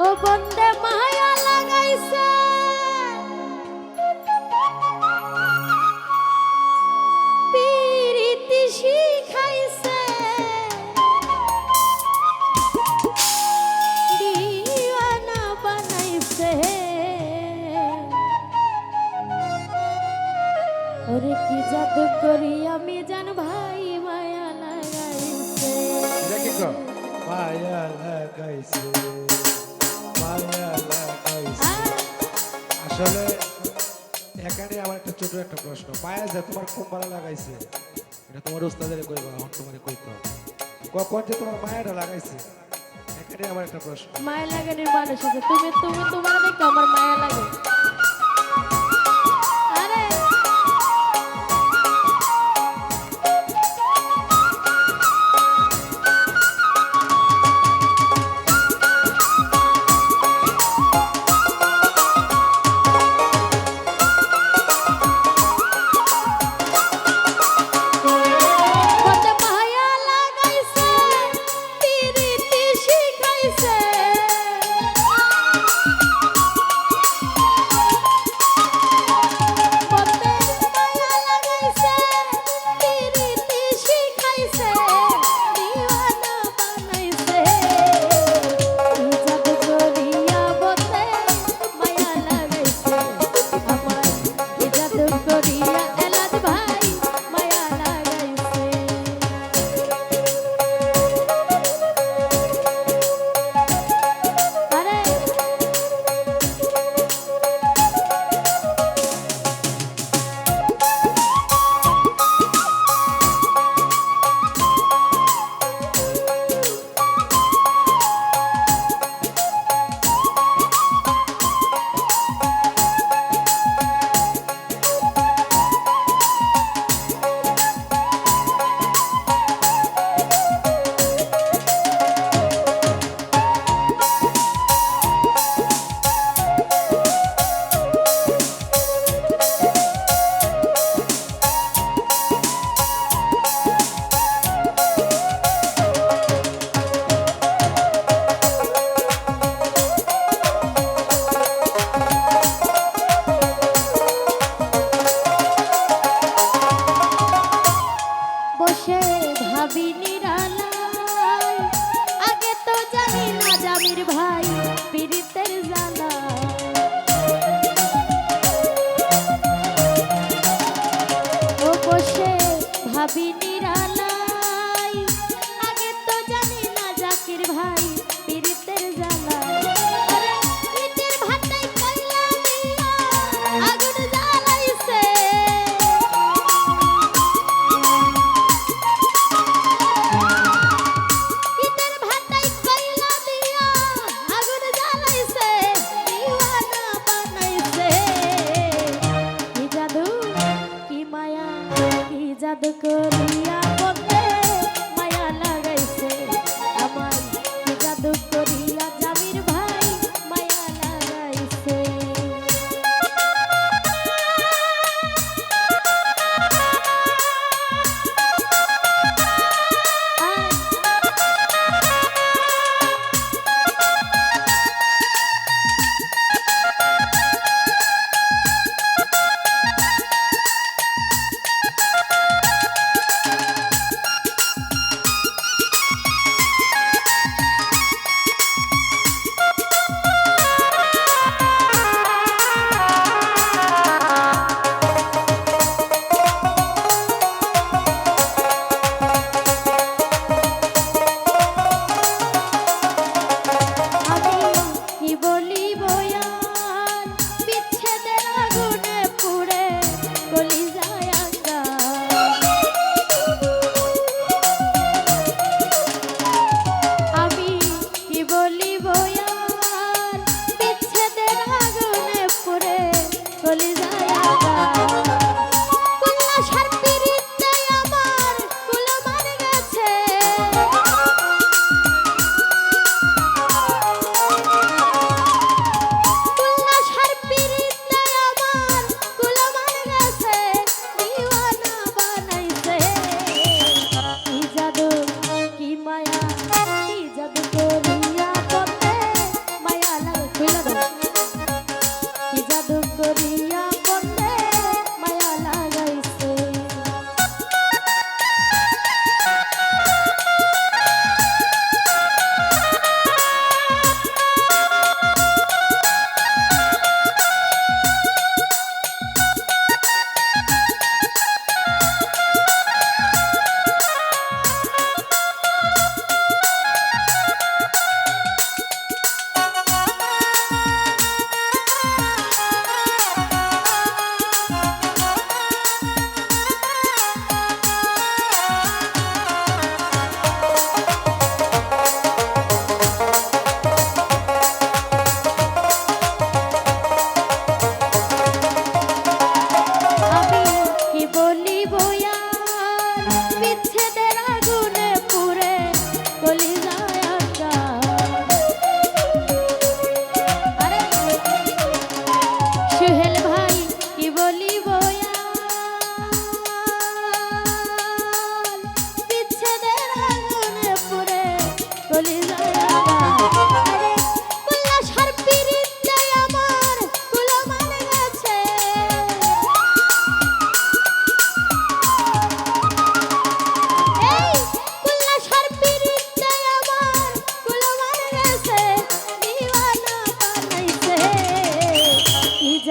ও বন্দে মায়া লাগাইছে পিরিতি শিখাইছে দিওয়ানা বানাইছে ওরে কি জাদু করি আমি জান ভাই মায়া লাগাইছে মায়া লাগাইছে মায়া লাগাইছে। আসলে এখানে আমার একটা ছোট একটা প্রশ্ন, মায়া যে তোমার কোন মালা লাগাইছে এটা তোমার উস্তাদের কইবা, এখন তোমার কইতে হবে কখন যে তোমার মায়াটা লাগাইছে। এখানে আমার একটা প্রশ্ন। মায়া লাগানোর মানুষ আছে, তুমি তুমি তোমার দেখো আমার মায়া লাগে। আরে বসে ভাবি নিরালায়, আগে তো জানি না জামির ভাই পীড়িতের জ্বালা। ও বসে ভাবি নিরালায়, আগে তো জানি না জাকির ভাই পীড়িতের জ্বালা। আরে ইটের ভাটায় কয়লা দিয়া আগুন জ্বালাইছে, ইটের ভাটায় কয়লা দিয়া আগুন জ্বালাইছে।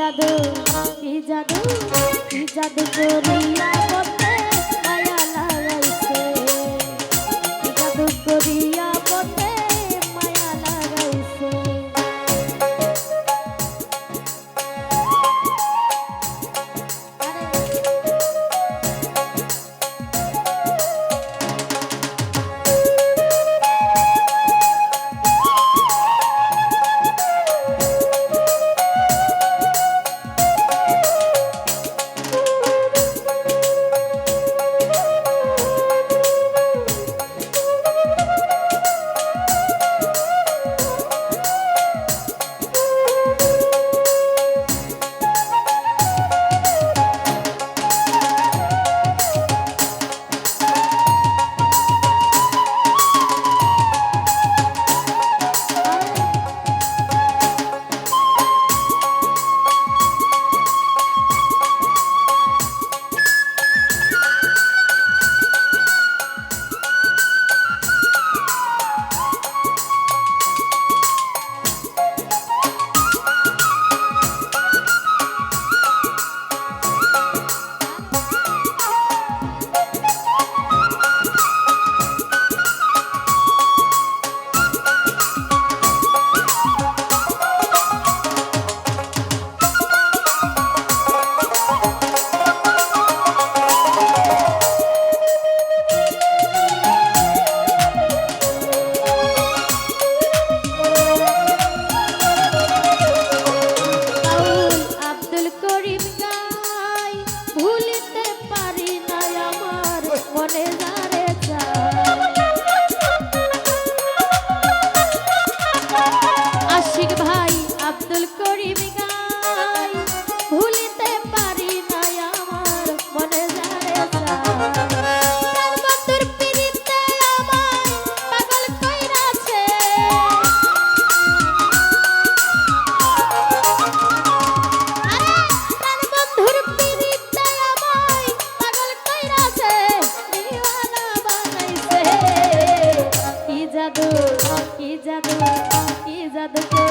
জাদু কি জাদু কি জাদু করিয়া বন্ধে মায়া লাগাইছে কি জাদু করিয়া বন্ধে মায়া লাগাইছে মনে যারে আশিক ভাই আব্দুল করিম গাই ভুলিতে পারি না আমার মনে যারে বন্ধুর পিড়িতে আমায় পাগল কইরাছে আরে তার বন্ধুর পিড়িতে আমায় পাগল কইরাছে দিওয়ানা বানাইছে কি জাদু কি জাদু কি জাদু